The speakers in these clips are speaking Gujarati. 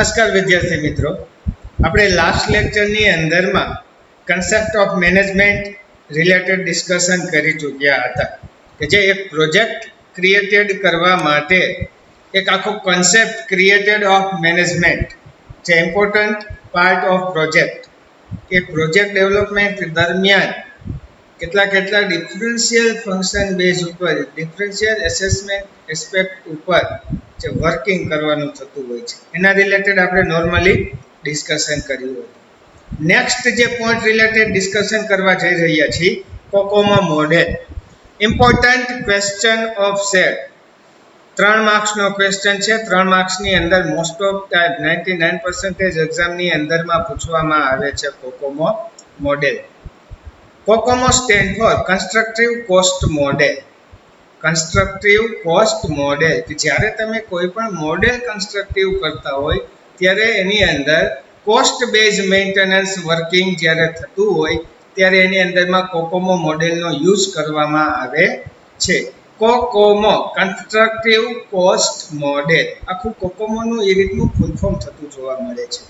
નમસ્કાર વિદ્યાર્થી મિત્રો, આપણે લાસ્ટ લેક્ચરની અંદરમાં concept of management related discussion કરી ચૂક્યા હતા કે જે એક પ્રોજેક્ટ ક્રિએટેડ કરવા માટે એક આખો કન્સેપ્ટ ક્રિએટેડ ઓફ મેનેજમેન્ટ જે important part of project A project development દરમિયાન કેટલા ડિફરન્શિયલ ફંક્શન બેઝ ઉપર ડિફરન્શિયલ એસેસમેન્ટ એસ્પેક્ટ ઉપર જે વર્કિંગ કરવાનું થતું હોય છે એના રિલેટેડ આપણે નોર્મલી ડિસ્કશન કર્યું હતું. નેક્સ્ટ જે પોઈન્ટ રિલેટેડ ડિસ્કશન કરવા જઈ રહ્યા છીએ, COCOMO model. Important question of set. 3 માર્ક્સનો ક્વેશ્ચન છે. 3 માર્ક્સની અંદર મોસ્ટ ઓફ ટાઈમ 99% એક્ઝામની અંદરમાં પૂછવામાં આવે છે COCOMO model. COCOMO stand four constructive cost model. Constructive cost model કે જ્યારે તમે કોઈ પણ મોડેલ કન્સ્ટ્રક્ટિવ કરતા હોય ત્યારે એની અંદર કોસ્ટ બેઝ મેન્ટેનન્સ વર્કિંગ જ્યારે થતું હોય ત્યારે એની અંદરમાં કોકોમો મોડેલનો યુઝ કરવામાં આવે છે. કોકોમો કન્સ્ટ્રક્ટિવ કોસ્ટ મોડેલ, આખું કોકોમોનું એ રીતનું ફૂલ ફોર્મ થતું જોવા મળે છે.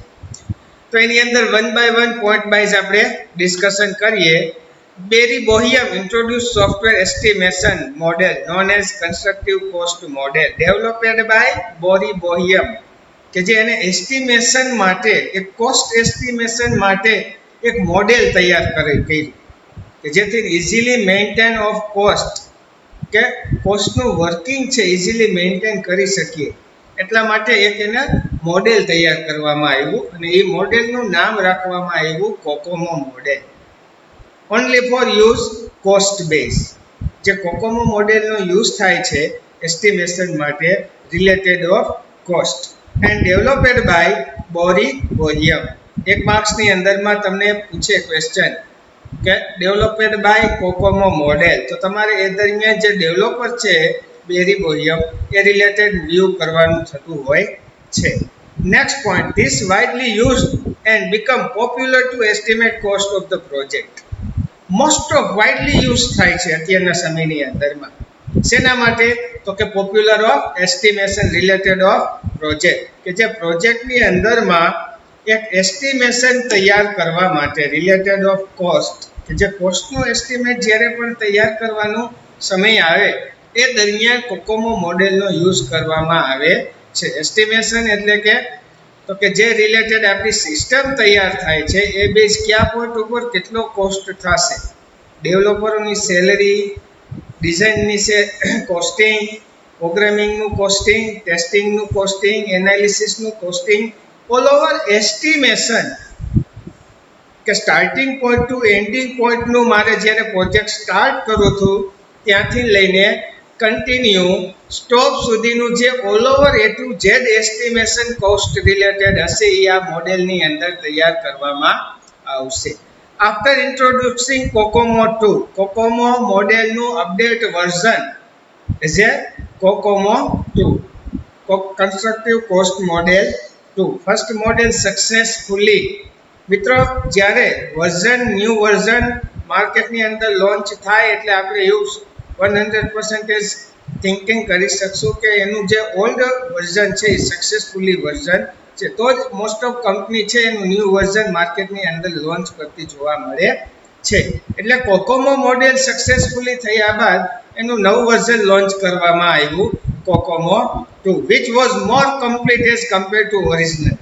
તો એની અંદર 1 by 1 પોઈન્ટ વાઇઝ આપણે ડિસ્કશન કરીએ. બેરી બોહિયમ introduced software estimation model known as constructive cost model developed by બોરી બોહિયમ કે જે એને એસ્ટિમેશન માટે એક કોસ્ટ એસ્ટિમેશન માટે એક મોડેલ તૈયાર કર્યું કે જેથી ઇઝીલી મેન્ટેન ઓફ કોસ્ટ કે કોસ્ટનું વર્કિંગ છે ઇઝીલી મેન્ટેન કરી શકીએ એટલા માટે એક એના મોડેલ તૈયાર કરવામાં આવ્યું અને એ મોડેલનું નામ રાખવામાં આવ્યું COCOMO model. Only for use cost base. જે કોકોમો મોડેલનો યુઝ થાય છે એસ્ટિમેશન માટે related of cost and developed by Barry Boehm. 1 માર્ક્સની અંદરમાં તમને પૂછે ક્વેશ્ચન કે ડેવલપડ બાય કોકોમો મોડેલ, તો તમારે એ દરમિયાન જે ડેવલપર છે બેરી બોહિયમ એ રિલેટેડ વ્યૂ કરવાનું થતું હોય છે. Next point, this widely used and become popular to estimate cost of the project. Most of widely use થાય છે અત્યારના સમયની અંદરમાં. શેના માટે? તો કે popular of estimation related of project કે જે પ્રોજેક્ટની અંદરમાં એક એસ્ટિમેશન તૈયાર કરવા માટે રિલેટેડ ઓફ કોસ્ટ કે જે કોસ્ટનું એસ્ટિમેટ જ્યારે પણ તૈયાર કરવાનો સમય આવે એ દરમિયાન કોકોમો મોડેલનો યુઝ કરવામાં આવે છે. એસ્ટિમેશન એટલે કે તો કે જે રિલેટેડ આપણી સિસ્ટમ તૈયાર થાય છે એ બેઝ કયા પોઈન્ટ ઉપર કેટલો કોસ્ટ થશે, ડેવલપરોની સેલરી, ડિઝાઇનની કોસ્ટિંગ, પ્રોગ્રામિંગનું કોસ્ટિંગ, ટેસ્ટિંગનું કોસ્ટિંગ, એનાલિસિસનું કોસ્ટિંગ, ઓલ ઓવર એસ્ટિમેશન કે સ્ટાર્ટિંગ પોઈન્ટ ટુ એન્ડિંગ પોઈન્ટનું મારે જ્યારે પ્રોજેક્ટ સ્ટાર્ટ કરું છું ત્યાંથી લઈને કન્ટિન્યુ સ્ટોપ સુધીનું જે all over A to Z estimation cost related હશે એ આ મોડેલની અંદર તૈયાર કરવામાં આવશે. આફ્ટર ઇન્ટ્રોડ્યુસિંગ કોકોમો 2, કોકોમો મોડેલનું અપડેટ વર્ઝન જે COCOMO 2 constructive cost model 2. First model successfully. મિત્રો, જ્યારે ન્યૂ વર્ઝન માર્કેટની અંદર લોન્ચ થાય એટલે આપણે એવું 100% થિંકિંગ કરી શકશું કે એનું જે ઓલ્ડ વર્ઝન છે એ સક્સેસફુલી વર્ઝન છે, તો જ મોસ્ટ ઓફ કંપની છે એનું ન્યૂ વર્ઝન માર્કેટની અંદર લોન્ચ કરતી જોવા મળે છે. એટલે કોકોમો મોડેલ સક્સેસફુલી થયા બાદ એનું નવું વર્ઝન લોન્ચ કરવામાં આવ્યું COCOMO 2 which was more complete as compared to original.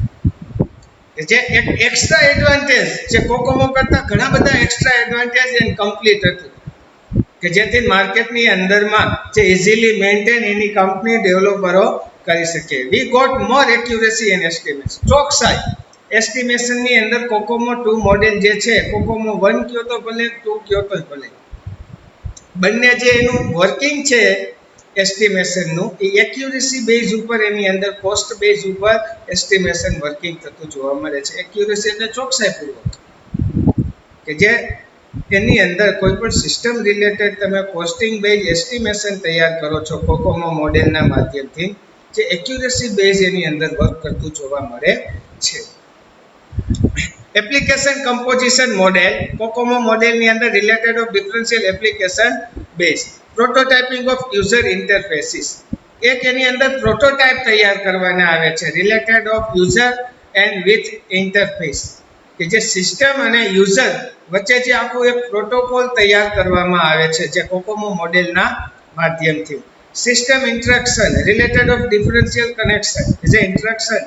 જે એક એક્સ્ટ્રા એડવાન્ટેજ જે કોકોમો કરતા ઘણા બધા એક્સ્ટ્રા એડવાન્ટેજ એન્ડ કમ્પ્લીટ હતું કે જેથી માર્કેટની અંદરમાં જે ઇઝીલી મેન્ટેન એની કંપની ડેવલપરો કરી શકે. We got more accuracy and estimation. ચોકસાઈ એસ્ટિમેશનની અંદર કોકોમો 2 મોડેલ જે છે, કોકોમો 1 કયો તો ભલે 2 કયો તો ભલે, બંને જે એનું વર્કિંગ છે એસ્ટિમેશનનું એ એક્યુરેસી બેઝ ઉપર એની અંદર કોસ્ટ બેઝ ઉપર એસ્ટિમેશન વર્કિંગ થતું જોવા મળે છે. એક્યુરેસી એટલે ચોકસાઈપૂર્વક કે જે એની અંદર કોઈ પણ સિસ્ટમ રિલેટેડ તમે કોસ્ટિંગ બેઝ એસ્ટિમેશન તૈયાર કરો છો કોકોમો મોડેલના માધ્યમથી, જે એક્યુરેસી બેઝ એની અંદર વર્ક કરતું જોવા મળે છે. Application composition model. કોકોમો મોડેલની અંદર related of differential application base. Prototyping of user interfaces. એક એની અંદર પ્રોટોટાઇપ તૈયાર કરવાના આવે છે related of user and with interface, કે જે સિસ્ટમ અને યુઝર વચ્ચે જે આખું એક પ્રોટોકોલ તૈયાર કરવામાં આવે છે જે કોકોમો મોડેલના માધ્યમથી. System interaction related of differential connection, જે ઇન્ટરેક્શન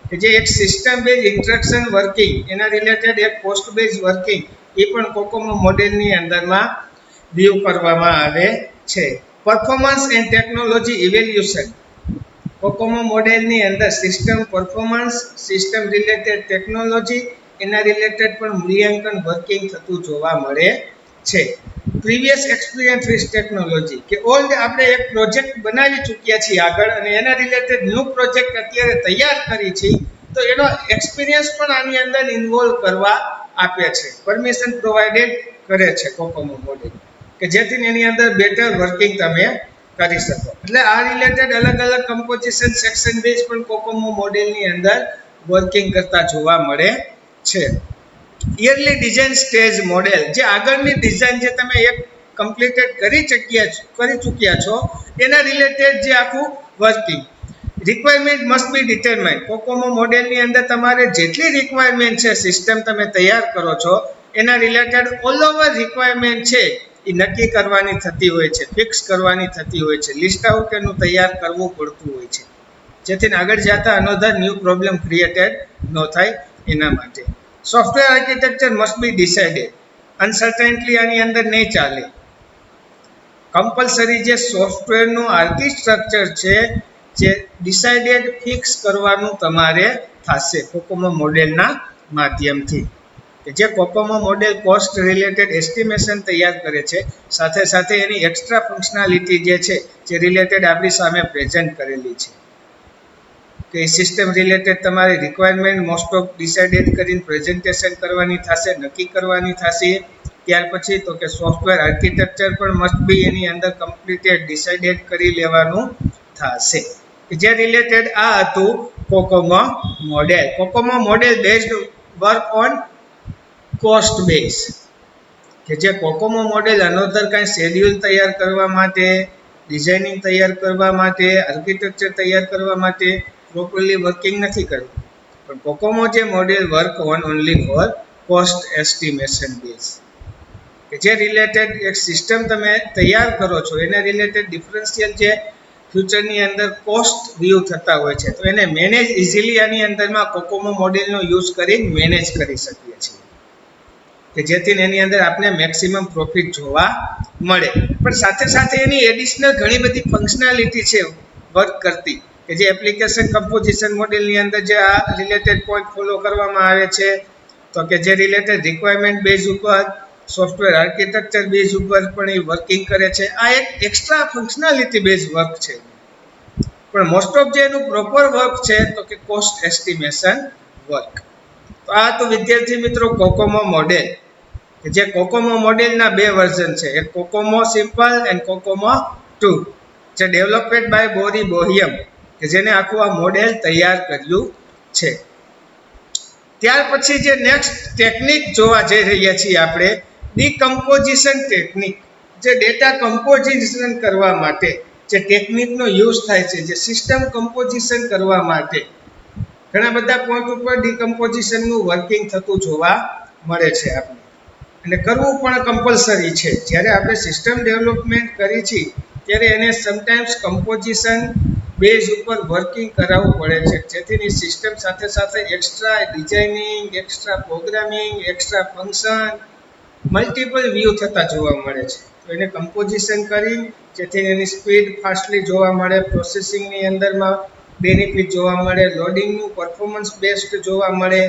કે જે એક સિસ્ટમ બેઝ ઇન્ટરેક્શન વર્કિંગ એના રિલેટેડ એક પોસ્ટ બેઝ વર્કિંગ એ પણ કોકોમો મોડેલની અંદરમાં વ્યૂ કરવામાં આવે છે. Performance and technology evaluation, COCOMO મોડેલની અંદર system performance, system related technology એના રિલેટેડ પણ મૂલ્યાંકન વર્કિંગ થતું જોવા મળે છે. પ્રીવિયસ એક્સપિરિયન્સ વિથ ટેકનોલોજી, કે ઓલ્ડ આપણે એક પ્રોજેક્ટ બનાવી ચૂક્યા છીએ આગળ અને એના રિલેટેડ ન્યૂ પ્રોજેક્ટ અત્યારે તૈયાર કરી છે તો એનો એક્સપિરિયન્સ પણ આની અંદર ઇન્વોલ્વ કરવા આપે છે, પરમિશન પ્રોવાઇડેડ કરે છે કોકોમો મોડેલ, કે જેથી એની અંદર બેટર વર્કિંગ તમે કરી શકો. એટલે આ રિલેટેડ અલગ અલગ કમ્પોઝિશન સેક્શન બેઝ પણ કોકોમો મોડેલની અંદર વર્કિંગ કરતા જોવા મળે છે. યરલી ડિઝાઇન સ્ટેજ મોડેલ, જે આગળની ડિઝાઇન જે તમે એક કમ્પ્લીટેડ કરી ચૂક્યા છો એના રિલેટેડ જે આખું working. Requirement must be determined, COCOMO મોડેલની અંદર તમારે જેટલી રિક્વાયરમેન્ટ છે સિસ્ટમ તમે તૈયાર કરો છો એના રિલેટેડ ઓલ ઓવર રિક્વાયરમેન્ટ છે એ નક્કી કરવાની થતી હોય છે, ફિક્સ કરવાની થતી હોય છે, લિસ્ટ આઉટ એનું તૈયાર કરવું પડતું હોય છે, જેથી આગળ જતા અનધર ન્યૂ પ્રોબ્લેમ ક્રિએટેડ ન થાય એના માટે. Software architecture must be decided, uncertainty આની અંદર નહીં ચાલે. કમ્પલસરી જે સોફ્ટવેરનું આર્કિટેક્ચર છે જે ડિસાઇડેડ ફિક્સ કરવાનું તમારે થશે કોકોમો મોડેલના માધ્યમથી, કે જે COCOMO model cost related estimation તૈયાર કરે છે, સાથે સાથે એની એક્સ્ટ્રા ફંક્શનાલિટી જે છે જે રિલેટેડ આપણી સામે પ્રેઝન્ટ કરેલી છે, કે સિસ્ટમ રિલેટેડ તમારી રિક્વાયરમેન્ટ મોસ્ટ ઓફ ડિસાઇડેડ કરીને પ્રેઝન્ટેશન કરવાની થશે, નક્કી કરવાની થશે. ત્યાર પછી તો કે સોફ્ટવેર આર્કિટેક્ચર પણ મસ્ટ બી એની અંદર કમ્પ્લીટેડ ડિસાઇડેડ કરી લેવાનું થશે, કે જે રિલેટેડ આ હતું COCOMO model. COCOMO model based work on cost base, કે જે કોકોમો મોડેલ અનધર કાંઈ શેડ્યુલ તૈયાર કરવા માટે, ડિઝાઇનિંગ તૈયાર કરવા માટે, આર્કિટેક્ચર તૈયાર કરવા માટે પ્રોપરલી વર્કિંગ નથી કરવું, પણ કોકોમો જે model work on only for cost estimation base, કે જે રિલેટેડ એક સિસ્ટમ તમે તૈયાર કરો છો એના રિલેટેડ ડિફરન્શિયલ જે ફ્યુચરની અંદર કોસ્ટ વ્યૂ થતા હોય છે તો એને મેનેજ ઇઝીલી આની અંદરમાં કોકોમો મોડેલનો યુઝ કરીને મેનેજ કરી શકીએ છીએ, કે જેથી એની અંદર આપણે મેક્સિમમ પ્રોફિટ જોવા મળે. પણ સાથે સાથે એની એડિશનલ ઘણી બધી ફંક્શનાલિટી છે વર્ક કરતી, કે જે એપ્લિકેશન કમ્પોઝિશન મોડેલની અંદર જે આ રિલેટેડ પોઈન્ટ ફોલો કરવામાં આવે છે, તો કે જે રિલેટેડ રિક્વાયરમેન્ટ બેઝ ઉપર, સોફ્ટવેર આર્કિટેક્ચર બેઝ ઉપર પણ એ વર્કિંગ કરે છે. આ એક એક્સ્ટ્રા ફંક્શનાલિટી બેઝ વર્ક છે, પણ મોસ્ટ ઓફ જે એનું પ્રોપર વર્ક છે તો કે કોસ્ટ એસ્ટિમેશન વર્ક. તો આ તો વિદ્યાર્થી મિત્રો કોકોમો મોડેલ, કે જે કોકોમો મોડેલના બે વર્ઝન છે, એક કોકોમો સિમ્પલ એન્ડ કોકોમો 2, જે ડેવલપેડ બાય બોરી બોહિયમ, કે જેને આખું આ મોડેલ તૈયાર કર્યું છે. ત્યાર પછી જે નેક્સ્ટ ટેકનિક જોવા જઈ રહ્યા છીએ આપણે, ડીકમ્પોઝિશન ટેકનિક, જે ડેટા કમ્પોઝિશન કરવા માટે જે ટેકનિકનો યુઝ થાય છે, જે સિસ્ટમ કમ્પોઝિશન કરવા માટે ઘણા બધા પોઈન્ટ ઉપર ડીકમ્પોઝિશનનું વર્કિંગ થતું જોવા મળે છે આપણે, અને કરવું પણ કમ્પલસરી છે. જ્યારે આપણે સિસ્ટમ ડેવલપમેન્ટ કરી છીએ ત્યારે એને સમટાઈમ્સ કમ્પોઝિશન બેઝ ઉપર વર્કિંગ કરાવવું પડે છે, જેથી સિસ્ટમ સાથે સાથે extra designing, extra programming, extra function, multiple view થતા જોવા મળે છે. તો એને કમ્પોઝિશન કરી જેથી એની સ્પીડ ફાસ્ટલી જોવા મળે, પ્રોસેસિંગની અંદરમાં બેનિફિટ જોવા મળે, લોડિંગનું પરફોર્મન્સ બેસ્ટ જોવા મળે,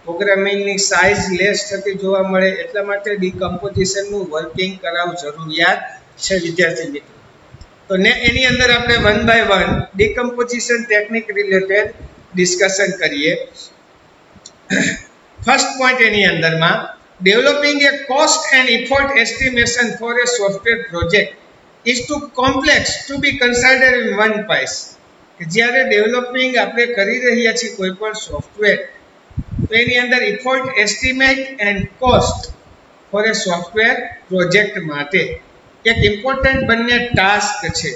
પ્રોગ્રામિંગની સાઇઝ લેસ થતી જોવા મળે, એટલા માટે ડીકમ્પોઝિશનનું વર્કિંગ કરાવવું જરૂરિયાત છે વિદ્યાર્થી મિત્રો. તો ને એની અંદર આપણે one by one decomposition technique related discussion કરીએ. ફર્સ્ટ પોઈન્ટ એની અંદરમાં, developing a cost and effort estimation for a software project is too complex to be considered in one piece, કે જ્યારે ડેવલપિંગ આપણે કરી રહ્યા છીએ કોઈ પણ સોફ્ટવેર તો એની અંદર effort estimate and cost for a software project માટે એક ઇમ્પોર્ટન્ટ બંને ટાસ્ક છે,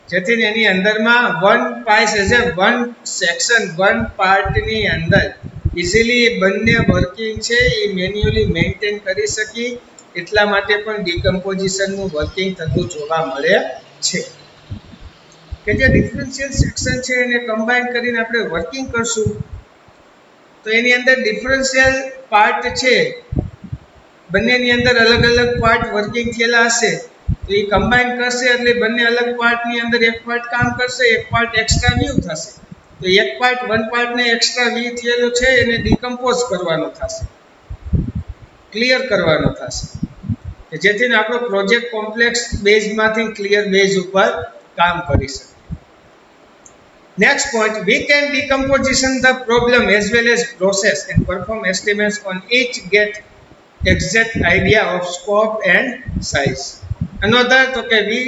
જેથી એની અંદરમાં one part as a one section one પાર્ટની અંદર ઇઝીલી બંને વર્કિંગ છે એ મેન્યુઅલી મેન્ટેન કરી શકી એટલા માટે પણ ડિકમ્પોઝિશનનું વર્કિંગ થતું જોવા મળે છે કે જે ડિફરન્શિયલ સેક્શન છે એને કમ્બાઈન કરીને આપણે વર્કિંગ કરશું તો એની અંદર ડિફરન્શિયલ પાર્ટ છે બંનેની અંદર અલગ અલગ પાર્ટ વર્કિંગ થયેલા હશે તો એ કમ્બાઈન કરશે એટલે બંને અલગ પાર્ટની અંદર એક પાર્ટ કામ કરશે એક પાર્ટ એક્સ્ટ્રા વ્યૂ થશે તો એક પાર્ટ વન પાર્ટને એક્સ્ટ્રા વ્યૂ થયેલો છે એને ડિકમ્પોઝ કરવાનો થશે ક્લિયર કરવાનો થશે કે જેથી આપણો પ્રોજેક્ટ કોમ્પ્લેક્સ બેઝમાંથી ક્લિયર બેઝ ઉપર કામ કરી શકે. Next point, we can decomposition the problem as well as process and perform estimates on each get exact idea of scope and size. Another તો કે we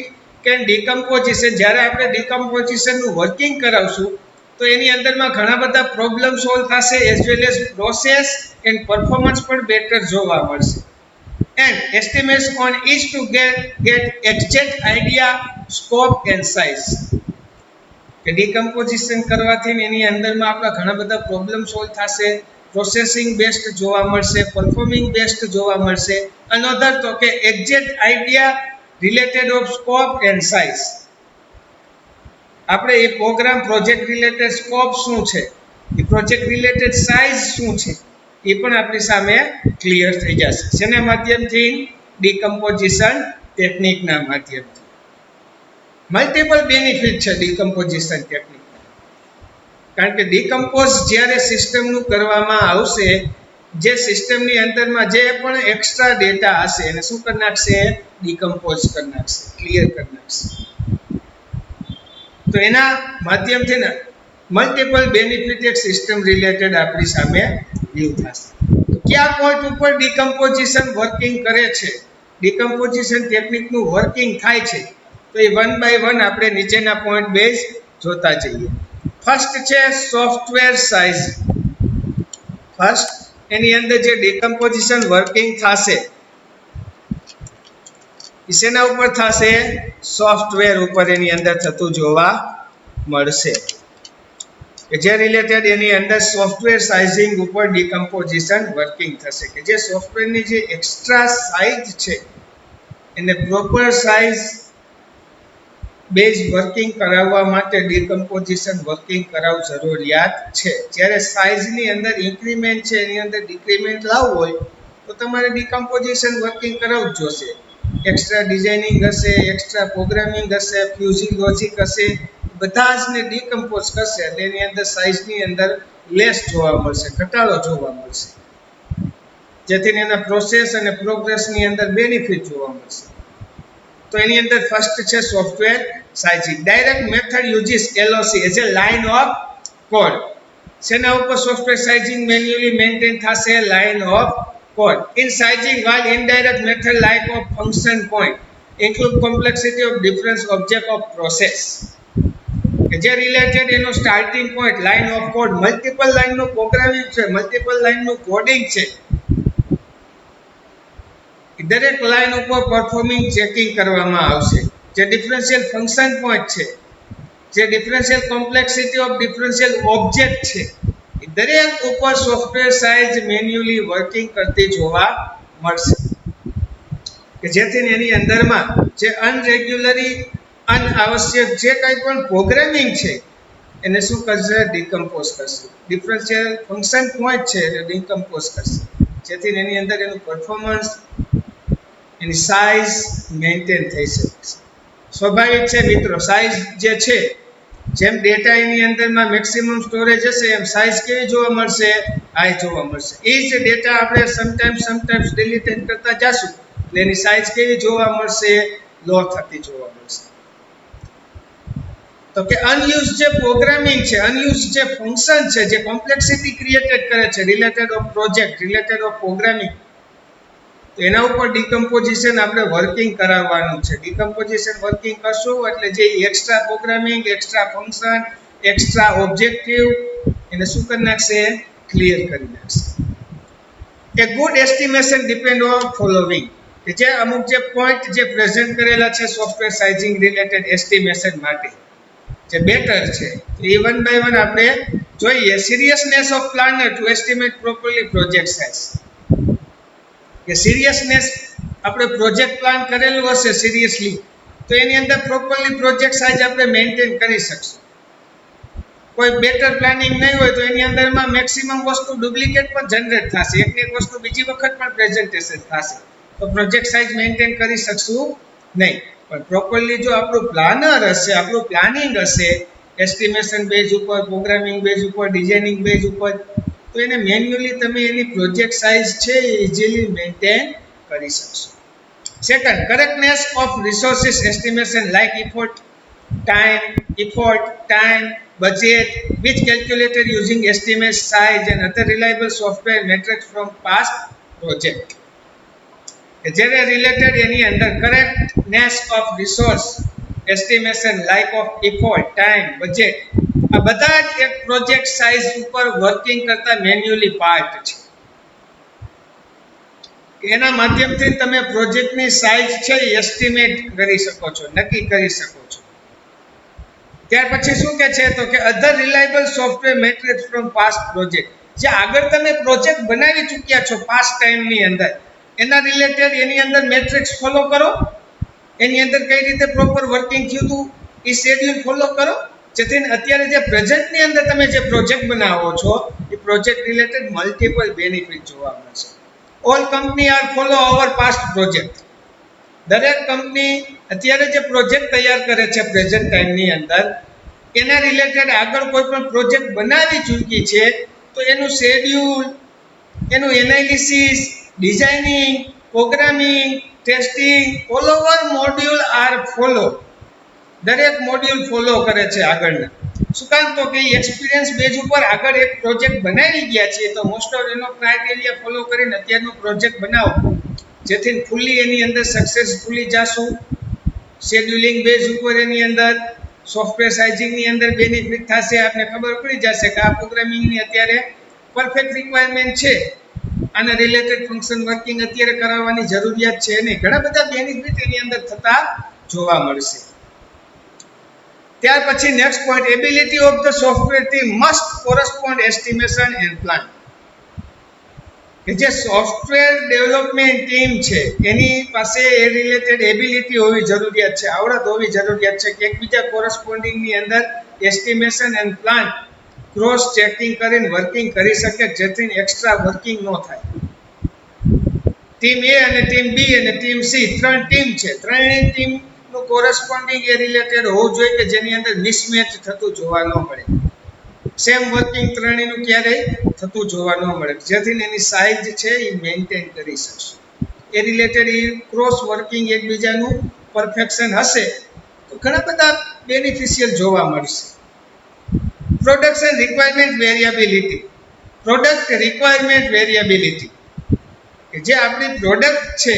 can decomposition જ્યારે આપણે decomposition નું વર્કિંગ કરાવશું તો એની અંદરમાં ઘણા બધા પ્રોબ્લેમ સોલ્વ થશે as well as process and performance પણ બેટર જોવા મળશે and estimates on each to get exact idea scope and size. કે ડિકમ્પોઝિશન કરવાથી એની અંદરમાં આપણા ઘણા બધા પ્રોબ્લેમ સોલ્વ થશે પ્રોસેસિંગ બેસ્ટ જોવા મળશે પરફોર્મિંગ બેસ્ટ જોવા મળશે અનધર તો કે exact idea related of scope and size આપણે એ પ્રોગ્રામ પ્રોજેક્ટ રિલેટેડ સ્કોપ શું છે એ પ્રોજેક્ટ રિલેટેડ સાઇઝ શું છે એ પણ આપણી સામે ક્લિયર થઈ જશે જેના માધ્યમથી ડિકમ્પોઝિશન ટેકનિકના માધ્યમથી મલ્ટિપલ બેનિફિટ છે ડિકમ્પોઝિશન ટેકનિક કારણ કે ડિકમ્પોઝ જ્યારે સિસ્ટમનું કરવામાં આવશે જે સિસ્ટમની અંદરમાં જે પણ એક્સ્ટ્રા ડેટા હશે એને શું કરી નાખશે ડિકમ્પોઝ કરી નાખશે ક્લિયર કરી નાખશે તો એના માધ્યમથી ને મલ્ટિપલ બેનિફિટ એક સિસ્ટમ રિલેટેડ આપણી સામે વ્યૂ થશે તો કયા પોઈન્ટ ઉપર ડિકમ્પોઝિશન વર્કિંગ કરે છે ડિકમ્પોઝિશન ટેકનિકનું વર્કિંગ થાય છે તો એ વન બાય વન આપણે નીચેના પોઈન્ટ બેઝ જોતા જઈએ ફર્સ્ટ છે સોફ્ટવેર સાઇઝ ફર્સ્ટ એની અંદર જે ડિકમ્પોઝિશન વર્કિંગ થશે શેના ઉપર થશે સોફ્ટવેર ઉપર એની અંદર થતું જોવા મળશે કે જે રિલેટેડ એની અંદર સોફ્ટવેર સાઇઝિંગ ઉપર ડિકમ્પોઝિશન વર્કિંગ થશે કે જે સોફ્ટવેરની જે એક્સ્ટ્રા સાઇઝ છે એને પ્રોપર સાઇઝ બેઝ વર્કિંગ કરાવવા માટે ડિકમ્પોઝિશન વર્કિંગ કરાવવું જરૂરિયાત છે જ્યારે સાઇઝની અંદર ઇન્ક્રીમેન્ટ છે એની અંદર ડિક્રીમેન્ટ લાવવું હોય તો તમારે ડિકમ્પોઝિશન વર્કિંગ કરાવવું જ જોશે એક્સ્ટ્રા ડિઝાઇનિંગ હશે એક્સ્ટ્રા પ્રોગ્રામિંગ હશે ફ્યુઝિંગ લોજિક હશે બધા જ ને ડિકમ્પોઝ કરશે એટલે એની અંદર સાઇઝની અંદર લેસ જોવા મળશે ઘટાડો જોવા મળશે જેથી એના પ્રોસેસ અને પ્રોગ્રેસની અંદર બેનિફિટ જોવા મળશે તો એની અંદર ફર્સ્ટ છે software sizing direct method uses LOC as a line of code શેના ઉપર સોફ્ટવેર સાઇઝિંગ મેન્યુઅલી મેન્ટેન થશે line of code. In sizing, while indirect method like of function point include complexity of different object of process. જે રિલેટેડ એનો starting point line of code multiple લાઇનનું પ્રોગ્રામિંગ છે મલ્ટિપલ લાઇનનું કોડિંગ છે દરેક લાઇન ઉપર પરફોર્મિંગ ચેકિંગ કરવામાં આવશે જે ડિફરન્શિયલ ફંક્શન પોઈન્ટ છે જે differential complexity of differential object છે દરેક ઉપર સોફ્ટવેર સાઇઝ મેન્યુઅલી વર્કિંગ કરતી જોવા મળશે કે જેથી એની અંદરમાં જે અનરેગ્યુલરી અનઆવશ્યક જે કંઈ પણ પ્રોગ્રામિંગ છે એને શું કરશે ડિકમ્પોઝ કરશે ડિફરન્શિયલ ફંક્શન પોઈન્ટ છે એટલે ડિકમ્પોઝ કરશે જેથી એની અંદર એનું પરફોર્મન્સ એની સાઇઝ મેન્ટેન થઈ શકે સ્વાભાવિક છે મિત્રો સાઇઝ જે છે જેમ ડેટા એની અંદરમાં મેક્સિમમ સ્ટોરેજ હશે એમ સાઇઝ કેવી જોવા મળશે હાઈ જોવા મળશે એ જ ડેટા આપણે સમટાઈમ્સ ડિલીટેડ કરતા જશું એટલે એની સાઇઝ કેવી જોવા મળશે લો થતી જોવા મળશે તો કે અનયુઝ જે પ્રોગ્રામિંગ છે અનયુઝ જે ફંક્શન છે જે કોમ્પ્લેક્સિટી ક્રિએટેડ કરે છે related of project related of programming તો એના ઉપર ડિકમ્પોઝિશન આપણે વર્કિંગ કરાવવાનું છે ડિકમ્પોઝિશન વર્કિંગ કરશું એટલે જે extra programming extra function extra objective એને શું કરી નાખશે ક્લિયર કરી નાખશે a good estimation depend on following કે જે અમુક જે પોઈન્ટ જે પ્રેઝન્ટ કરેલા છે સોફ્ટવેર સાઇઝિંગ રિલેટેડ એસ્ટિમેશન માટે જે બેટર છે એ વન બાય વન આપણે જોઈએ. Seriousness of planner to estimate properly project size, કે સિરિયસનેસ આપણે પ્રોજેક્ટ પ્લાન કરેલું હશે સિરિયસલી તો એની અંદર પ્રોપરલી પ્રોજેક્ટ સાઇઝ આપણે મેન્ટેન કરી શકશું. કોઈ બેટર પ્લાનિંગ નહીં હોય તો એની અંદરમાં મેક્સિમમ વસ્તુ ડુપ્લિકેટ પણ જનરેટ થશે, એકની એક વસ્તુ બીજી વખત પણ પ્રેઝન્ટેશન થશે, તો પ્રોજેક્ટ સાઇઝ મેન્ટેન કરી શકશું નહીં. પણ પ્રોપરલી જો આપણું પ્લાનર હશે, આપણું પ્લાનિંગ હશે એસ્ટિમેશન બેઝ ઉપર, પ્રોગ્રામિંગ બેઝ ઉપર, ડિઝાઇનિંગ બેઝ ઉપર, તો એને મેન્યુઅલી તમે એની પ્રોજેક્ટ સાઇઝ છે એ ઇઝીલી મેન્ટેન કરી શકશો. Second, correctness of resources estimation like effort, time, budget, which calculated using estimate size and other reliable software metrics from past project. જ્યારે રિલેટેડ એની અંદર correctness of resource estimation like of effort, time, budget, આ બધા જ એક પ્રોજેક્ટ સાઇઝ ઉપર વર્કિંગ કરતા મેન્યુઅલી પાર્ટ છે. એના માધ્યમથી તમે પ્રોજેક્ટની સાઇઝ છે એ એસ્ટિમેટ કરી શકો છો, નક્કી કરી શકો છો. ત્યાર પછી શું કે છે તો કે other reliable software metrics from past project, જે આગળ તમે પ્રોજેક્ટ બનાવી ચૂક્યા છો પાસ્ટ ટાઈમની અંદર, એના રિલેટેડ એની અંદર મેટ્રિક્સ ફોલો કરો, એની અંદર કઈ રીતે પ્રોપર વર્કિંગ થયું હતું એ શેડ્યુલ ફોલો કરો, જેથી અત્યારે જે પ્રેઝન્ટની અંદર તમે જે પ્રોજેક્ટ બનાવો છો એ પ્રોજેક્ટ રિલેટેડ મલ્ટિપલ બેનિફિટ જોવા મળશે. ઓલ કંપની આર ફોલો અવર પાસ્ટ પ્રોજેક્ટ, દરેક કંપની અત્યારે જે પ્રોજેક્ટ તૈયાર કરે છે પ્રેઝન્ટ ટાઈમની અંદર એના રિલેટેડ આગળ કોઈ પણ પ્રોજેક્ટ બનાવી ચૂકી છે તો એનું શેડ્યુલ, એનું analysis, designing, programming, testing, all over module are follow, દરેક મોડ્યુલ ફોલો કરે છે આગળના. શું કામ તો કે એક્સપિરિયન્સ બેઝ ઉપર આગળ એક પ્રોજેક્ટ બનાવી ગયા છે તો મોસ્ટ ઓફ એનો ક્રાઇટેરિયા ફોલો કરીને અત્યારનો પ્રોજેક્ટ બનાવો, જેથી ફૂલી એની અંદર સક્સેસફુલી જાશું. શેડ્યુલિંગ બેઝ ઉપર એની અંદર સોફ્ટવેર સાઇઝિંગની અંદર બેનિફિટ થશે, આપને ખબર પડી જશે કે આ પ્રોગ્રામિંગની અત્યારે પરફેક્ટ રિક્વાયરમેન્ટ છે, આના રિલેટેડ ફંક્શન વર્કિંગ અત્યારે કરાવવાની જરૂરિયાત છે નહીં, ઘણા બધા બેનિફિટ એની અંદર થતા જોવા મળશે. ત્યાર પછી next point, ability of the software team must correspond estimation and plan, કે જે સોફ્ટવેર ડેવલપમેન્ટ ટીમ છે એની પાસે એ રિલેટેડ એબિલિટી હોવી જરૂરિયાત છે, આવડત હોવી જરૂરિયાત છે કે એકબીજા કોરસ્પોન્ડિંગની અંદર estimation and plan cross checking કરીને વર્કિંગ કરી શકે, જેથી એક્સ્ટ્રા વર્કિંગ ન થાય. ટીમ એ અને ટીમ બી અને ટીમ સી ત્રણ ટીમ છે, ત્રણેય ટીમનું કોરસ્પોન્ડિંગ એ રિલેટેડ હોવું જોઈએ કે જેની અંદર મિસમેચ થતું જોવા ન મળે, સેમ વર્કિંગ ત્રણેયનું ક્યારેય થતું જોવા ન મળે, જેથી એની સાઇઝ છે એ મેન્ટેન કરી શકશે. એ રિલેટેડ એ ક્રોસ વર્કિંગ એકબીજાનું પરફેક્શન હશે તો ઘણા બધા બેનિફિશિયલ જોવા મળશે. પ્રોડક્શન રિક્વાયરમેન્ટ વેરિયેબિલિટી, પ્રોડક્ટ રિક્વાયરમેન્ટ વેરિયેબિલિટી, કે જે આપણી પ્રોડક્ટ છે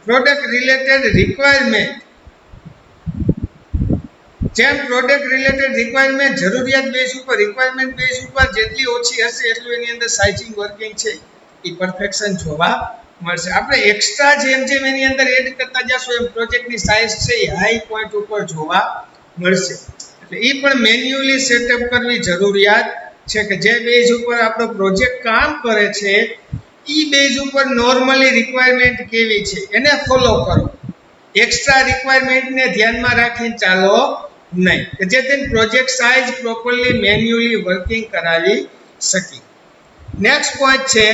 પ્રોડક્ટ રિલેટેડ રિક્વાયરમેન્ટ, જેમ પ્રોડક્ટ રિલેટેડ રિક્વાયરમેન્ટ જરૂરિયાત બેઝ ઉપર, રિક્વાયરમેન્ટ બેઝ ઉપર જેટલી ઓછી હશે એટલું એની અંદર સાઇઝિંગ વર્કિંગ છે એ પરફેક્શન જોવા મળશે. આપણે એક્સ્ટ્રા જેમ જેમ એની અંદર એડ કરતા જશું એમ પ્રોજેક્ટની સાઇઝ છે એ હાઈ પોઈન્ટ ઉપર જોવા મળશે. એટલે એ પણ મેન્યુઅલી સેટઅપ કરવી જરૂરિયાત છે કે જે બેઝ ઉપર આપણો પ્રોજેક્ટ કામ કરે છે એ બેઝ ઉપર નોર્મલી રિક્વાયરમેન્ટ કેવી છે એને ફોલો કરો, એક્સ્ટ્રા રિક્વાયરમેન્ટને ધ્યાનમાં રાખીને ચાલો નહીં, કે જેથી project size properly manually working કરાવી શકી. નેક્સ્ટ પોઈન્ટ છે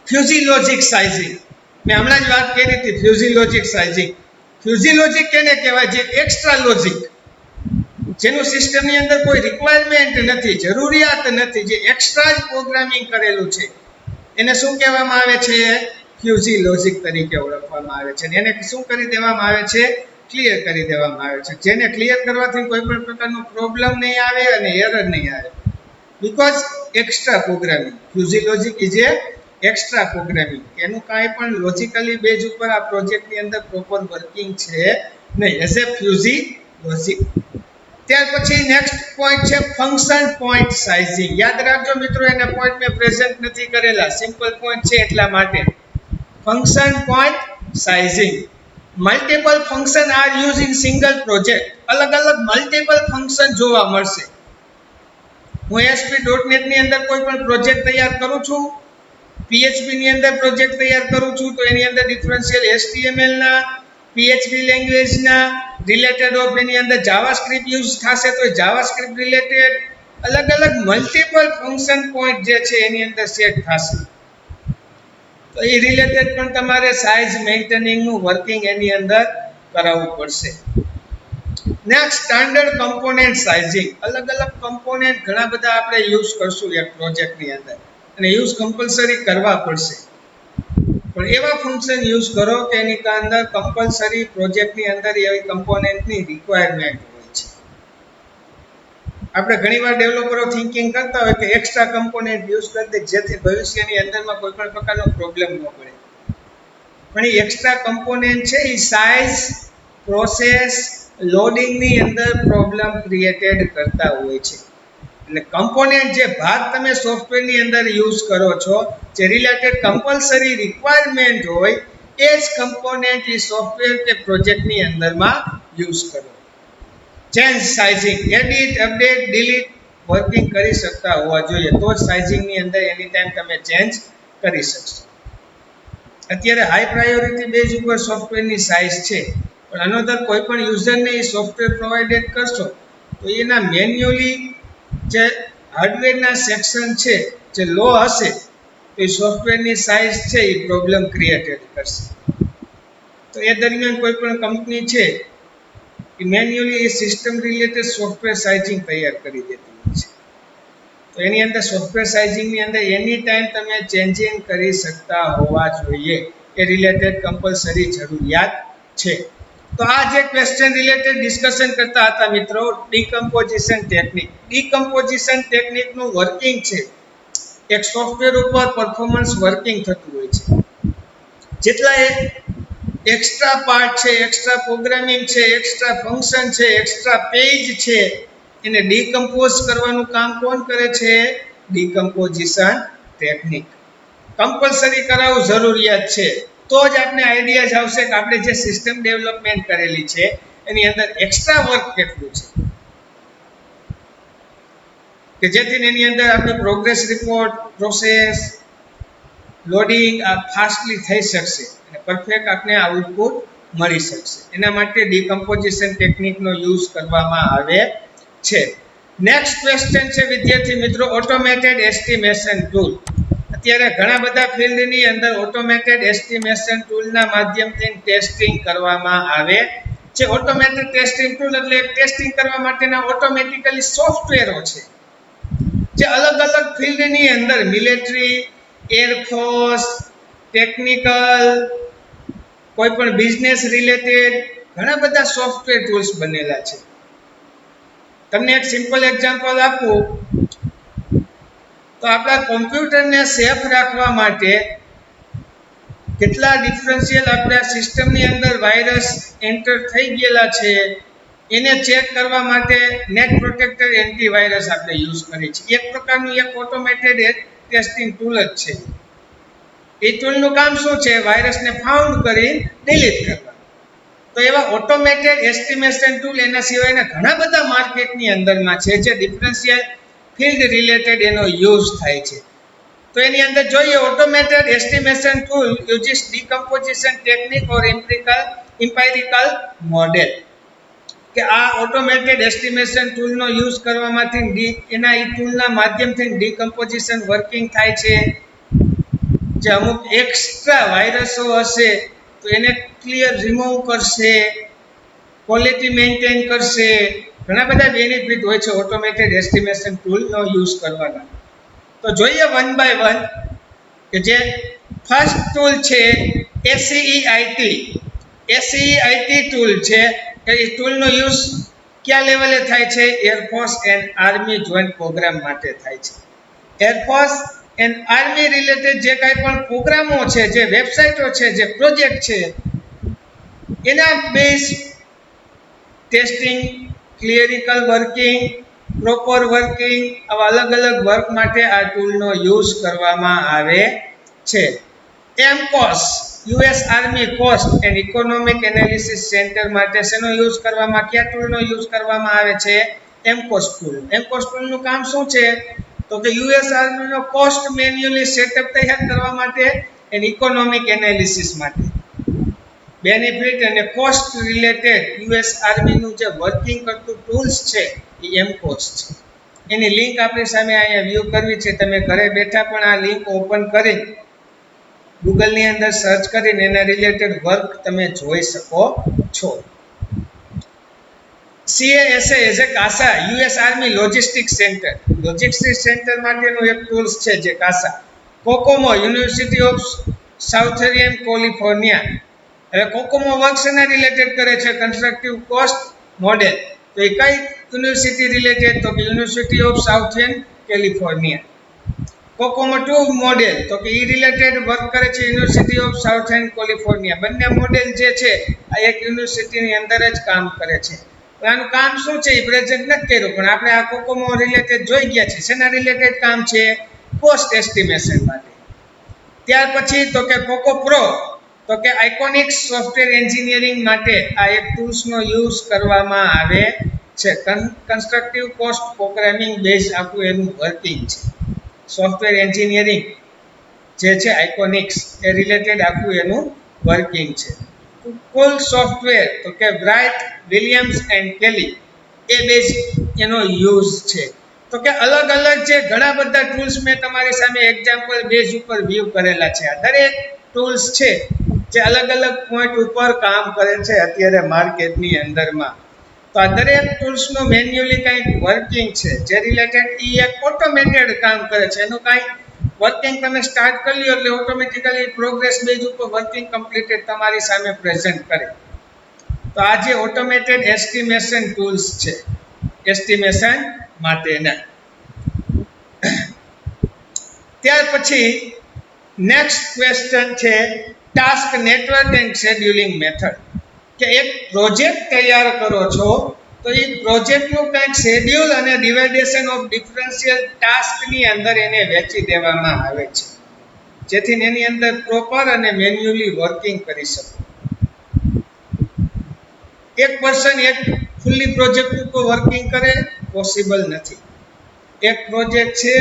ફ્યુઝિલોજિક સાઇઝિંગ. મેં હમણાં જ વાત કરી હતી ફ્યુઝિલોજિક સાઇઝિંગ. ફ્યુઝિલોજિક કેને કહેવાય? જે એક્સ્ટ્રા લોજિક, જેનું સિસ્ટમની અંદર કોઈ રિક્વાયરમેન્ટ નથી, જરૂરિયાત નથી, જે એક્સ્ટ્રા જ પ્રોગ્રામિંગ કરેલું છે એને શું કહેવામાં આવે છે? ફ્યુઝિલોજિક તરીકે ઓળખવામાં આવે છે. એને શું કરી દેવામાં આવે છે? ક્લિયર કરી દેવામાં આવે છે, જેને ક્લિયર કરવાથી કોઈ પણ પ્રકારનો પ્રોબ્લેમ નહીં આવે અને એરર નહીં આવે, because extra programming. Fuzzy logic is a extra programming, એનું કાંઈ પણ લોજિકલી બેઝ ઉપર આ પ્રોજેક્ટની અંદર પ્રોપર વર્કિંગ છે નહીં, એઝ એ ફ્યુઝિલોજિક. ત્યાર પછી નેક્સ્ટ પોઈન્ટ છે ફંક્શન પોઈન્ટ સાઇઝિંગ. યાદ રાખજો મિત્રો, એના પોઈન્ટ મેં પ્રેઝન્ટ નથી કરેલા, સિમ્પલ પોઈન્ટ છે એટલા માટે. Function point sizing. Multiple function are use in single project. અલગ અલગ મલ્ટિપલ ફંક્શન જોવા મળશે. હું ASP.NET ની અંદર કોઈ પણ પ્રોજેક્ટ તૈયાર કરું છું, PHP ની અંદર પ્રોજેક્ટ તૈયાર કરું છું, તો એની અંદર ડિફરન્શિયલ HTML ના, PHP લેંગ્વેજ ના રિલેટેડ ઓફ એની અંદર જાવાસ્ક્રિપ્ટ યુઝ થશે, તો જાવાસ્ક્રિપ્ટ રિલેટેડ અલગ અલગ મલ્ટિપલ ફંક્શન પોઈન્ટ જે છે એની અંદર સેટ થશે. તો એ રિલેટેડ પણ તમારે સાઇઝ મેન્ટેનિંગનું વર્કિંગ એની અંદર કરાવવું પડશે. Next, standard component sizing. અલગ અલગ કમ્પોનેન્ટ ઘણા બધા આપણે યુઝ કરશું એક પ્રોજેક્ટની અંદર, અને યુઝ કમ્પલસરી કરવા પડશે. પણ એવા ફંક્શન યુઝ કરો કે એની અંદર કમ્પલસરી પ્રોજેક્ટની અંદર એવી કમ્પોનેન્ટની રિક્વાયરમેન્ટ હોય છે. આપણે ઘણીવાર ડેવલપરો થિંકિંગ કરતા હોય કે એક્સ્ટ્રા કમ્પોનેન્ટ યુઝ કરી દે જેથી ભવિષ્યની અંદરમાં કોઈ પણ પ્રકારનો પ્રોબ્લેમ ન પડે. પણ એ એક્સ્ટ્રા કમ્પોનેન્ટ છે એ સાઇઝ, પ્રોસેસ, લોડિંગની અંદર પ્રોબ્લેમ ક્રિએટેડ કરતા હોય છે. એટલે કમ્પોનેન્ટ જે ભાગ તમે સોફ્ટવેરની અંદર યુઝ કરો છો, જે રિલેટેડ કમ્પલસરી રિક્વાયરમેન્ટ હોય એ જ કમ્પોનેન્ટ એ સોફ્ટવેર કે પ્રોજેક્ટની અંદરમાં યુઝ કરો. Change sizing. Edit, update, delete working કરી શકતા હોવા જોઈએ, તો જ સાઇઝિંગની અંદર એની ટાઈમ તમે ચેન્જ કરી શકશો. અત્યારે હાઈ પ્રાયોરિટી બેઝ ઉપર સોફ્ટવેરની સાઇઝ છે, પણ અનધર કોઈ પણ યુઝરને એ સોફ્ટવેર પ્રોવાઇડેડ કરશો તો એના મેન્યુઅલી જે હાર્ડવેરના સેક્શન છે જે લો હશે તો એ સોફ્ટવેરની સાઇઝ છે એ પ્રોબ્લેમ ક્રિએટેડ કરશે. તો એ દરમિયાન કોઈ પણ કંપની છે એ મેન્યુઅલી એ સિસ્ટમ રિલેટેડ સોફ્ટવેર સાઇઝિંગ તૈયાર કરી દેતી હોય છે. તો એની અંદર સોફ્ટવેર સાઇઝિંગની અંદર એની ટાઈમ તમે ચેન્જિંગ કરી શકતા હોવા જોઈએ, એ રિલેટેડ કમ્પલસરી જરૂરિયાત છે. તો આ જે ક્વેશ્ચન રિલેટેડ ડિસ્કશન કરતા હતા મિત્રો, ડીકમ્પોઝિશન ટેકનિક. ડીકમ્પોઝિશન ટેકનિકનું વર્કિંગ છે, એક સોફ્ટવેર ઉપર પરફોર્મન્સ વર્કિંગ થતું હોય છે. જેટલા એક્સ્ટ્રા પાર્ટ છે, એક્સ્ટ્રા પ્રોગ્રામિંગ છે, એક્સ્ટ્રા ફંક્શન છે, એક્સ્ટ્રા પેજ છે, એને ડીકમ્પોઝ કરવાનું કામ કોણ કરે છે? Decomposition technique. કમ્પલસરી કરાવવું જરૂરિયાત છે, તો જ આપણે આઈડિયા જ આવશે કે આપણે જે સિસ્ટમ ડેવલપમેન્ટ કરેલી છે એની અંદર એક્સ્ટ્રા વર્ક કેટલું છે, કે જેથી એની અંદર આપણે પ્રોગ્રેસ રિપોર્ટ, પ્રોસેસ, લોડિંગ આ ફાસ્ટલી થઈ શકશે અને પરફેક્ટ આપણે આઉટપુટ મળી શકશે. એના માટે ડીકમ્પોઝિશન ટેકનિકનો યુઝ કરવામાં આવે છે. નેક્સ્ટ ક્વેશ્ચન છે વિદ્યાર્થી મિત્રો, ઓટોમેટેડ એસ્ટિમેશન ટૂલ. અત્યારે ઘણા બધા ફિલ્ડની અંદર ઓટોમેટેડ એસ્ટિમેશન ટૂલના માધ્યમથી ટેસ્ટિંગ કરવામાં આવે છે. ઓટોમેટેડ ટેસ્ટિંગ ટૂલ એટલે ટેસ્ટિંગ કરવા માટેના ઓટોમેટિકલી સોફ્ટવેરો છે, જે અલગ અલગ ફિલ્ડની અંદર મિલિટરી, એરફોર્સ, ટેકનિકલ, કોઈ પણ બિઝનેસ રિલેટેડ ઘણા બધા સોફ્ટવેર ટૂલ્સ બનેલા છે. તમને એક સિમ્પલ એક્ઝામ્પલ આપું તો આપણા કોમ્પ્યુટરને સેફ રાખવા માટે કેટલા ડિફરન્શિયલ આપણા સિસ્ટમની અંદર વાયરસ એન્ટર થઈ ગયેલા છે એને ચેક કરવા માટે નેટ પ્રોટેક્ટર એન્ટીવાયરસ આપણે યુઝ કરીએ છીએ. એક પ્રકારનું એક ઓટોમેટેડ ટેસ્ટિંગ ટૂલ જ છે. એ ટૂલનું કામ શું છે? વાયરસને ફાઉન્ડ કરી ડિલીટ કરવા. તો એવા ઓટોમેટેડ એસ્ટિમેશન ટૂલ એના સિવાયના ઘણા બધા માર્કેટની અંદરમાં છે જે ડિફરન્શિયલ ફિલ્ડ રિલેટેડ એનો યુઝ થાય છે. તો એની અંદર જોઈએ automated estimation tool uses decomposition technique or empirical model. કે આ ઓટોમેટેડ એસ્ટિમેશન ટૂલનો યુઝ કરવામાંથી એના એ ટૂલના માધ્યમથી ડીકમ્પોઝિશન વર્કિંગ થાય છે. જે અમુક એક્સ્ટ્રા વાયરસો હશે તો એને ક્લિયર રિમૂવ કરશે, ક્વોલિટી મેન્ટેન કરશે. ઘણા બધા બેનિફિટ હોય છે ઓટોમેટેડ એસ્ટિમેશન ટૂલનો યુઝ કરવાના. તો જોઈએ વન બાય વન કે જે ફર્સ્ટ ટૂલ છે SCEIT. SCEIT ટૂલ છે કે એ ટૂલનો યુઝ કયા લેવલે થાય છે? Air force and army joint programme માટે થાય છે. એરફોર્સ એન્ડ આર્મી રિલેટેડ જે કાંઈ પણ પ્રોગ્રામો છે, જે વેબસાઇટો છે, જે પ્રોજેક્ટ છે, એના base testing, clerical working, proper working આવા અલગ અલગ વર્ક માટે આ ટૂલનો યુઝ કરવામાં આવે છે. AMCOS US army cost and economic analysis centre માટે શેનો યુઝ કરવામાં, કયા ટૂલનો યુઝ કરવામાં આવે છે? એમકોસ ટૂલ. એમકોસ ટૂલનું કામ શું છે? તો કે યુએસ આર્મીનો કોસ્ટ મેન્યુઅલી સેટઅપ તૈયાર કરવા માટે એન્ડ ઇકોનોમિક એનાલિસિસ માટે. બેનિફિટ અને કોસ્ટ રિલેટેડ યુએસ આર્મીનું જે વર્કિંગ કરતું ટૂલ્સ છે એ એમકોસ છે. એની લિંક આપણી સામે અહીંયા વ્યૂ કરવી છે. તમે ઘરે બેઠા પણ આ લિંક ઓપન કરી ગૂગલની અંદર સર્ચ કરીને એના રિલેટેડ વર્ક તમે જોઈ શકો છો. CASA as a CASA US army logistic centre. Logistic centre માટેનું એક ટૂલ્સ છે જે CASA. COCOMO university of southern California. હવે કોકોમો વર્ક શેના રિલેટેડ કરે છે? Constructive cost model. તો એ કઈ યુનિવર્સિટી રિલેટેડ? તો કે university of southern California. COCOMO 2 model તો કે એ રિલેટેડ વર્ક કરે છે યુનિવર્સિટી ઓફ સાઉથર્ન કેલિફોર્નિયા. બંને મોડેલ જે છે આ એક યુનિવર્સિટીની અંદર જ કામ કરે છે. આનું કામ શું છે એ પ્રેઝન્ટ નથી કર્યું, પણ આપણે આ કોકોમો રિલેટેડ જોઈ ગયા છે. શેના રિલેટેડ કામ છે? કોસ્ટ એસ્ટિમેશન માટે. ત્યાર પછી તો કે કોકો પ્રો તો કે આઇકોનિક સોફ્ટવેર એન્જિનિયરિંગ માટે આ એક ટૂલ્સનો યુઝ કરવામાં આવે છે. કન્સ્ટ્રક્ટિવ કોસ્ટ પ્રોગ્રામિંગ બેઝ આખું એનું વર્કિંગ છે. સોફ્ટવેર એન્જિનિયરિંગ જે છે આઇકોનિક્સ એ રિલેટેડ આખું એનું વર્કિંગ છે. કુલ સોફ્ટવેર તો કે bright, Williams and Kelly A base એનો યુઝ છે. તો કે અલગ અલગ જે ઘણા બધા ટૂલ્સ મેં તમારી સામે એક્ઝામ્પલ બેઝ ઉપર વ્યૂ કરેલા છે. આ દરેક ટૂલ્સ છે જે અલગ અલગ પોઈન્ટ ઉપર કામ કરે છે અત્યારે માર્કેટની અંદરમાં. તો આ દરેક ટૂલ્સનો મેન્યુઅલી કંઈક વર્કિંગ છે જે રિલેટેડ એ એક ઓટોમેટેડ કામ કરે છે. એનું કાંઈ વર્કિંગ તમે સ્ટાર્ટ કરી લો એટલે ઓટોમેટિકલી પ્રોગ્રેસ બેઝ ઉપર વર્કિંગ કમ્પ્લીટેડ તમારી સામે પ્રેઝન્ટ કરે. તો આ જે ઓટોમેટેડ એસ્ટિમેશન ટૂલ્સ છે એસ્ટિમેશન માટેના. ત્યાર પછી નેક્સ્ટ ક્વેશ્ચન છે task network and scheduling method. કે એક પ્રોજેક્ટ તૈયાર કરો છો તો એ પ્રોજેક્ટનું કંઈક શેડ્યુલ અને ડિવાઇડેશન ઓફ ડિફરન્શિયલ ટાસ્કની અંદર એને વહેંચી દેવામાં આવે છે જેથી એની અંદર પ્રોપર અને મેન્યુઅલી વર્કિંગ કરી શકો. એક પર્સન એક ફૂલ્લી પ્રોજેક્ટ ઉપર વર્કિંગ કરે પોસિબલ નથી. એક પ્રોજેક્ટ છે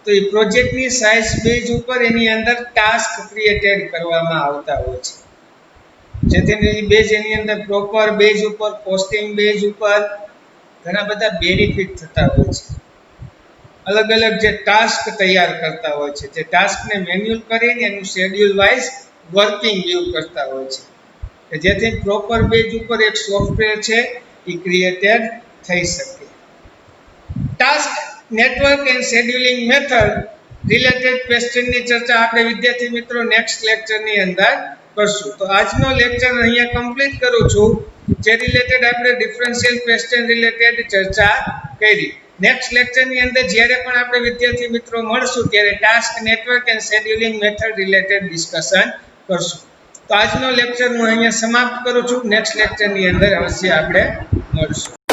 તો એ પ્રોજેક્ટની સાઇઝ બેઝ ઉપર એની અંદર ટાસ્ક ક્રિએટેડ કરવામાં આવતા હોય છે જેથી બેઝ એની અંદર પ્રોપર બેઝ ઉપર કોસ્ટિંગ બેઝ ઉપર ઘણા બધા બેનિફિટ થતા હોય છે. અલગ અલગ જે ટાસ્ક તૈયાર કરતા હોય છે જે ટાસ્કને મેન્યુઅલ કરીને એનું શેડ્યુલ વાઇઝ વર્કિંગ વ્યૂ કરતા હોય છે કે જેથી પ્રોપર બેઝ ઉપર એક સોફ્ટવેર છે એ ક્રિએટેડ થઈ શકે. Task network and scheduling method related ક્વેશ્ચનની ચર્ચા આપણે વિદ્યાર્થી મિત્રો નેક્સ્ટ લેક્ચરની અંદર કરશું. તો આજનો લેક્ચર અહીંયા કમ્પ્લીટ કરું છું જે રિલેટેડ આપણે ડિફરન્શિયલ ક્વેશ્ચન રિલેટેડ ચર્ચા કરી. નેક્સ્ટ લેક્ચરની અંદર જ્યારે પણ આપણે વિદ્યાર્થી મિત્રો મળશું ત્યારે task network and scheduling method related discussion કરશું. તો આજનો લેક્ચર હું અહીંયા સમાપ્ત કરું છું. નેક્સ્ટ લેક્ચરની અંદર અવશ્ય આપણે મળશું.